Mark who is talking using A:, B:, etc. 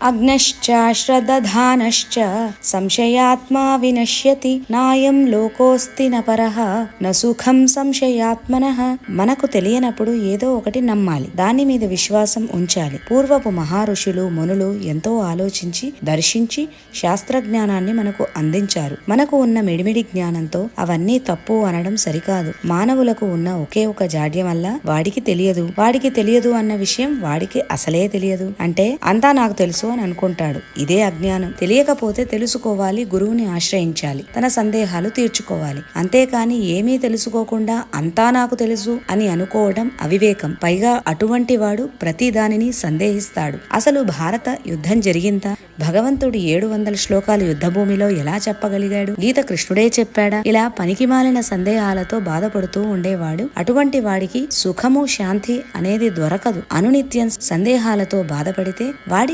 A: అగ్నశ్చ శ్రదధానశ్చ సంశయాత్మా వినశ్యతి నాయం లోకోస్తి నపరః నసుఖం సంశయాత్మనః. మనకు తెలియనప్పుడు ఏదో ఒకటి నమ్మాలి, దాని మీద విశ్వాసం ఉంచాలి. పూర్వపు మహారుషులు మునులు ఎంతో ఆలోచించి దర్శించి శాస్త్రజ్ఞానాన్ని మనకు అందించారు. మనకు ఉన్న మిడిమిడి జ్ఞానంతో అవన్నీ తప్పు అనడం సరికాదు. మానవులకు ఉన్న ఒకే ఒక జాడ్యం వల్ల వాడికి తెలియదు అన్న విషయం వాడికి అసలే తెలియదు. అంటే అంతా నాకు తెలుసు అని అనుకుంటాడు. ఇదే అజ్ఞానం. తెలియకపోతే తెలుసుకోవాలి, గురువుని ఆశ్రయించాలి, తన సందేహాలు తీర్చుకోవాలి. అంతేకాని ఏమీ తెలుసుకోకుండా అంతా నాకు తెలుసు అని అనుకోవడం అవివేకం. పైగా అటువంటి వాడు ప్రతి దానిని సందేహిస్తాడు. అసలు భారత యుద్ధం జరిగిందా? భగవంతుడు 700 శ్లోకాలు యుద్ధభూమిలో ఎలా చెప్పగలిగాడు? గీత కృష్ణుడే చెప్పాడా? ఇలా పనికిమాలిన సందేహాలతో బాధపడుతూ ఉండేవాడు. అటువంటి వాడికి సుఖము శాంతి అనేది దొరకదు. అనునిత్యం సందేహాలతో బాధపడితే వాడికి